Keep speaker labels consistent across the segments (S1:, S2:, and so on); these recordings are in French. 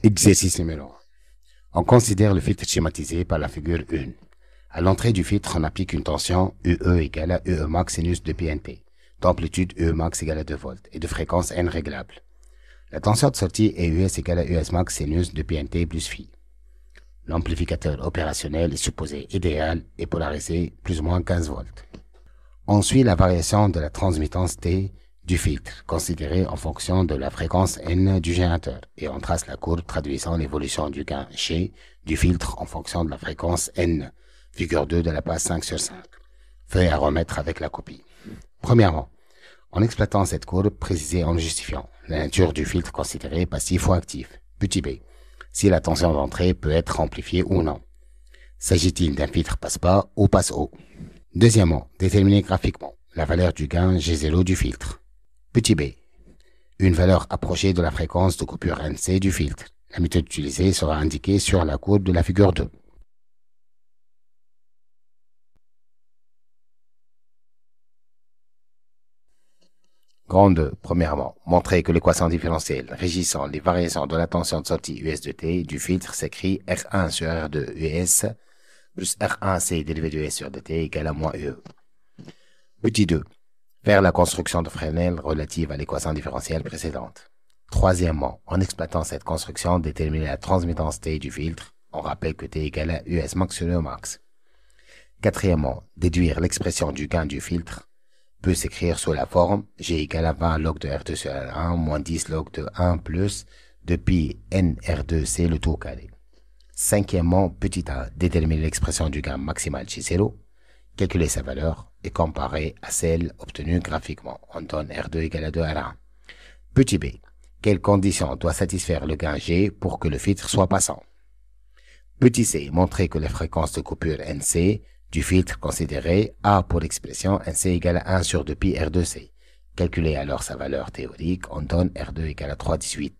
S1: Exercice numéro 1. On considère le filtre schématisé par la figure 1. À l'entrée du filtre, on applique une tension UE égale à UE max sinus de PNT, d'amplitude UE max égale à 2 volts et de fréquence N réglable. La tension de sortie est US égale à US max sinus de PNT plus phi. L'amplificateur opérationnel est supposé idéal et polarisé plus ou moins 15 volts. On suit la variation de la transmittance T du filtre, considérée en fonction de la fréquence N du générateur, et on trace la courbe traduisant l'évolution du gain G du filtre en fonction de la fréquence N, figure 2 de la page 5/5. Feuille à remettre avec la copie. Premièrement, en exploitant cette courbe, précisez en justifiant la nature du filtre considéré passif ou actif. Petit b, si la tension d'entrée peut être amplifiée ou non. S'agit-il d'un filtre passe-bas ou passe-haut? Deuxièmement, déterminer graphiquement la valeur du gain G0 du filtre. Petit b, une valeur approchée de la fréquence de coupure NC du filtre. La méthode utilisée sera indiquée sur la courbe de la figure 2. Grand 2. Premièrement, montrer que l'équation différentielle régissant les variations de la tension de sortie US de T du filtre s'écrit R1 sur R2 US plus R1C dérivé de S sur dt égale à moins UE. Petit 2. Faire la construction de Fresnel relative à l'équation différentielle précédente. Troisièmement, en exploitant cette construction, déterminer la transmittance T du filtre. On rappelle que T égale à US max sur UE max. Quatrièmement, déduire l'expression du gain du filtre peut s'écrire sous la forme G égale à 20 log de R2 sur R1 moins 10 log de 1 plus de pi n R2C le tout carré. Cinquièmement, petit a, déterminer l'expression du gain maximal G0, calculer sa valeur et comparer à celle obtenue graphiquement. On donne R2 égale à 2 R1. Petit b, quelles conditions doit satisfaire le gain G pour que le filtre soit passant? Petit c, montrer que les fréquences de coupure NC du filtre considéré a pour expression NC égale à 1 sur 2 pi R2C. Calculer alors sa valeur théorique, on donne R2 égale à 3,18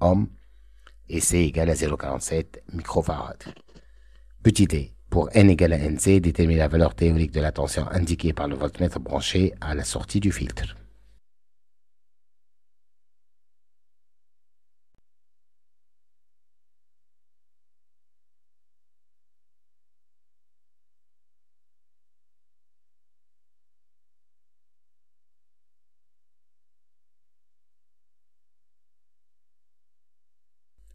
S1: ohms et C égale à 0,47 microfarad. Petit d, pour N égale à NC, déterminer la valeur théorique de la tension indiquée par le voltmètre branché à la sortie du filtre.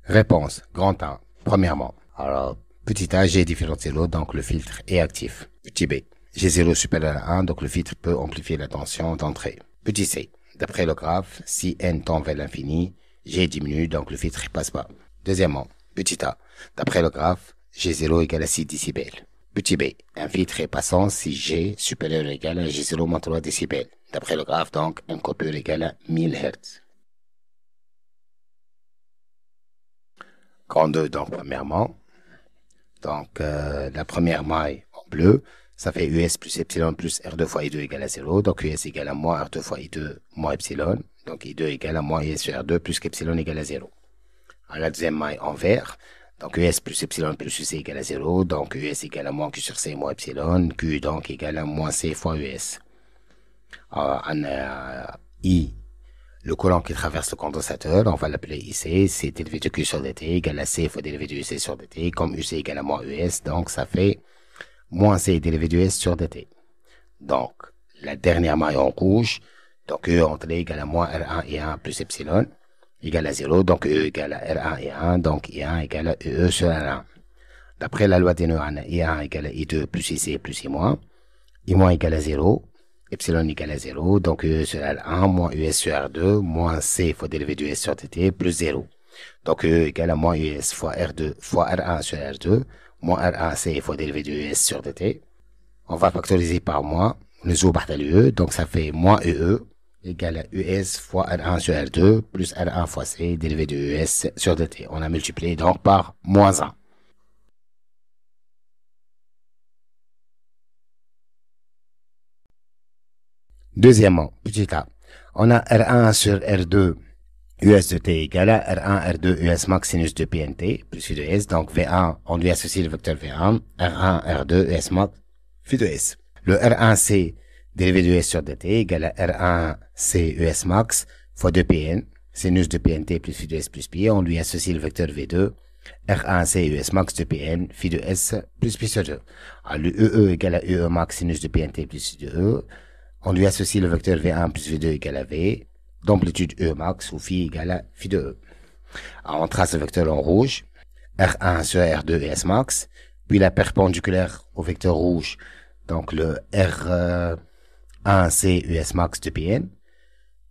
S1: Réponse. Grand A. Premièrement. Alors, petit a, G différentiel donc le filtre est actif. Petit b, G0 supérieur à 1, donc le filtre peut amplifier la tension d'entrée. Petit c, d'après le graphe, si n tend vers l'infini, G diminue, donc le filtre passe pas. Deuxièmement, petit a, d'après le graphe, G0 égale à 6 décibels. Petit b, un filtre est passant si G supérieur ou égal à G0 moins 3 décibels. D'après le graphe, donc, un coupure égale à 1000 Hz. Grand 2, donc, premièrement. Donc, la première maille en bleu, ça fait US plus epsilon plus R2 fois I2 égale à 0. Donc, US égale à moins R2 fois I2 moins epsilon. Donc, I2 égale à moins US sur R2 plus qu'epsilon égale à 0. À la deuxième maille en vert, donc US plus epsilon plus UC égale à 0. Donc, US égale à moins Q sur C moins epsilon. Q donc égale à moins C fois US. I, le courant qui traverse le condensateur, on va l'appeler IC, c'est dérivé de Q sur dt égale à C fois dérivé de UC sur dt, comme UC égale à moins US, donc ça fait moins C dérivé de S sur dt. Donc, la dernière maille en rouge, donc E entrée égale à moins R1 et 1 plus epsilon, égale à 0, donc E égale à R1 et 1, donc I1 égale à EE sur R1. D'après la loi des neurones, I1 égale à I2 plus IC plus I-, I- égale à 0, epsilon égale à 0, donc E sur R1 moins US sur R2 moins C fois dérivé de S sur dt plus 0. Donc E égale à moins US fois R2 fois R1 sur R2 moins R1C fois dérivé de US sur dt. On va factoriser par moins, le zoo par l'UE, donc ça fait moins EE égale à US fois R1 sur R2 plus R1 fois C dérivé de US sur dt. On a multiplié donc par moins 1. Deuxièmement, petit a, on a R1 sur R2 US de T égale à R1 R2 US max sinus de PNT plus phi de S, donc V1, on lui associe le vecteur V1, R1 R2 US max phi de S. Le R1C dérivé de S sur dt égale à R1C US max fois 2PN, sinus de PNT plus phi de S plus pi, on lui associe le vecteur V2, R1 c'est US max de PN, phi de S plus pi sur 2. Alors, le EE égale à EE max sinus de PNT plus phi de E, on lui associe le vecteur V1 plus V2 égale à V, d'amplitude E max ou phi égale à phi de E. Alors, on trace le vecteur en rouge, R1 sur R2 et S max, puis la perpendiculaire au vecteur rouge, donc le R1 c'est US max de PN,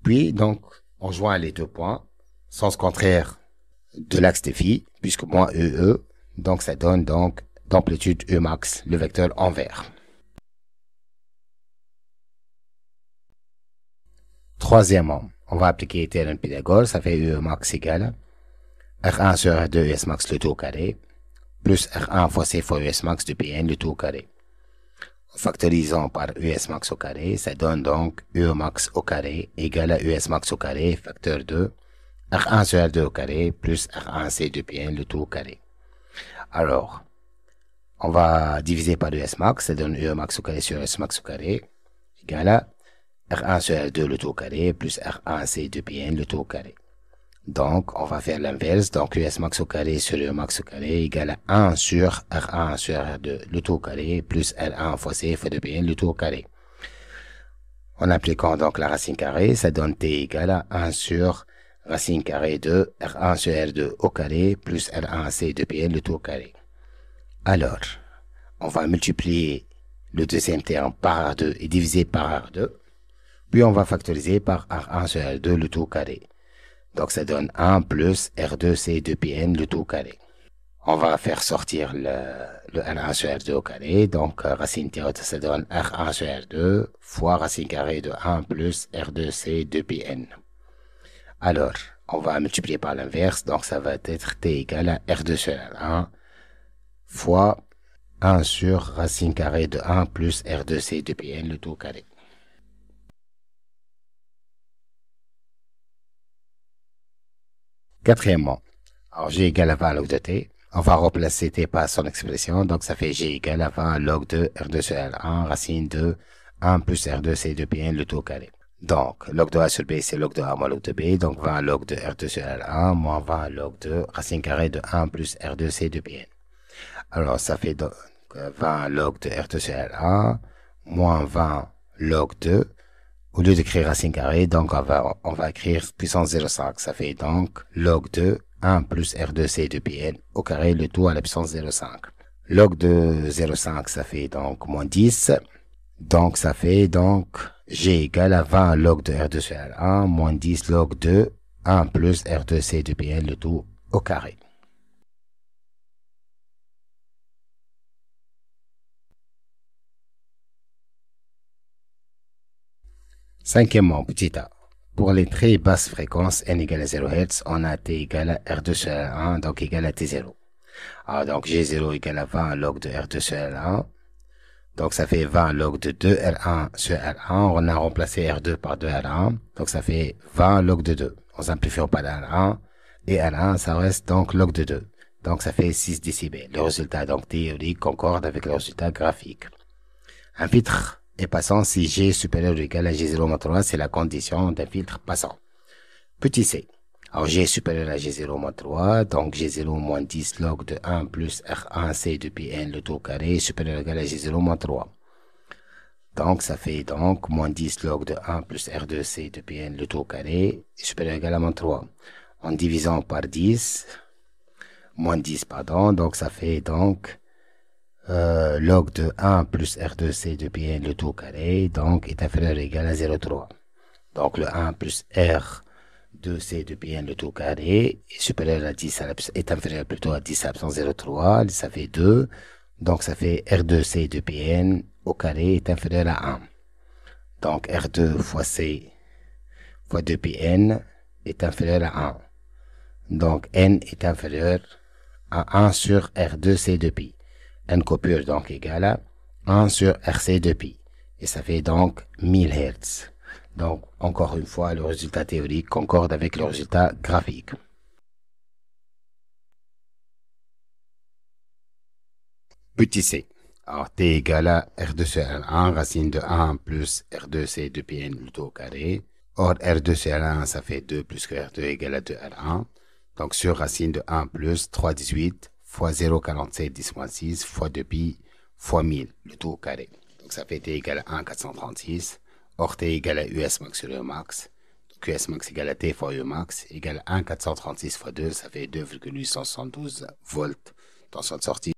S1: puis donc on joint les deux points, sens contraire de l'axe de phi, puisque moins EE, donc ça donne donc d'amplitude E max, le vecteur en vert. Troisièmement, on va appliquer théorème de Pythagore, ça fait E max égale R1 sur R2 US max le tout au carré, plus R1 fois C fois US max de Pn le tout au carré. En factorisant par US max au carré, ça donne donc E max au carré égale à US max au carré, facteur 2, R1 sur R2 au carré, plus R1 C de Pn le tout au carré. Alors, on va diviser par US max, ça donne E max au carré sur US max au carré, égale à R1 sur R2 le tout au carré, plus R1 C de Pn le tout au carré. Donc, on va faire l'inverse. Donc, US max au carré sur E max au carré égale à 1 sur R1 sur R2, le tout au carré, plus R1 fois C fois 2Pn, le tout au carré. En appliquant donc la racine carrée, ça donne T égale à 1 sur racine carrée de R1 sur R2 au carré, plus R1 C 2Pn, le tout au carré. Alors, on va multiplier le deuxième terme par R2 et diviser par R2. Puis, on va factoriser par R1 sur R2, le tout au carré. Donc, ça donne 1 plus R2C 2Pn, le tout au carré. On va faire sortir le R1 sur R2 au carré. Donc, racine théorique, ça donne R1 sur R2 fois racine carrée de 1 plus R2C 2Pn. Alors, on va multiplier par l'inverse. Donc, ça va être T égale à R2 sur R1 fois 1 sur racine carrée de 1 plus R2C 2Pn, le tout au carré. Quatrièmement, alors G égale à 20 log de T. On va remplacer T par son expression. Donc, ça fait G égale à 20 log de R2 sur R1 racine de 1 plus R2 C 2Pn, le tout au carré. Donc, log de A sur B, c'est log de A moins log de B. Donc, 20 log de R2 sur R1 moins 20 log de racine carrée de 1 plus R2 C 2Pn. Alors, ça fait donc 20 log de R2 sur R1 moins 20 log de, au lieu d'écrire racine carrée, donc on va écrire puissance 0,5. Ça fait donc log de 1 plus R2C 2Pn au carré, le tout à la puissance 0,5. Log de 0,5, ça fait donc moins 10. Donc, ça fait donc G égale à 20 log de R2 sur R1 moins 10 log de 1 plus R2C 2Pn, le tout au carré. Cinquièmement, petit a. Pour les très basses fréquences n égale à 0 Hz, on a t égale à R2 sur R1, donc égal à T0. Alors, donc G0 égale à 20 log de R2 sur R1. Donc, ça fait 20 log de 2R1 sur R1. On a remplacé R2 par 2R1. Donc, ça fait 20 log de 2. On simplifie par R1. Et R1, ça reste donc log de 2. Donc, ça fait 6 décibels. Le résultat donc théorique concorde avec le résultat graphique. Un filtre est passant si G est supérieur ou égal à G0-3, c'est la condition d'un filtre passant. Petit c. Alors, G est supérieur à G0-3, donc G0 10 log de 1 plus R1C de Pn, le tout au carré, est supérieur ou égal à G0-3. Donc, ça fait donc moins 10 log de 1 plus R2C de Pn, le tout au carré, est supérieur ou égal à moins 3. En divisant par 10, moins 10, pardon, donc ça fait donc log de 1 plus R2C de Pn, le tout au carré, donc est inférieur ou égal à 0,3. Donc, le 1 plus R2C de Pn, le tout au carré, est supérieur à 10 est inférieur plutôt à 10 à l'absence 0,3, ça fait 2. Donc, ça fait R2C de Pn au carré est inférieur à 1. Donc, R2 fois C fois 2Pn est inférieur à 1. Donc, N est inférieur à 1 sur R2C de pi. N coupure donc égale à 1 sur RC de pi. Et ça fait donc 1000 Hz. Donc, encore une fois, le résultat théorique concorde avec le résultat graphique. Petit c. Alors, t égale à R2 sur R1, racine de 1 plus R2C de Pn, le tout au carré. Or, R2 sur R1, ça fait 2 plus que R2 égale à 2R1. Donc, sur racine de 1 plus 3,18 fois 0,47 10 moins 6 fois 2pi fois 1000, le tout au carré. Donc, ça fait T égale à 1,436. Or, T égale à US max sur E max. Donc, US max égale à T fois E max égale à 1,436 fois 2, ça fait 2,872 volts. Tension de sortie.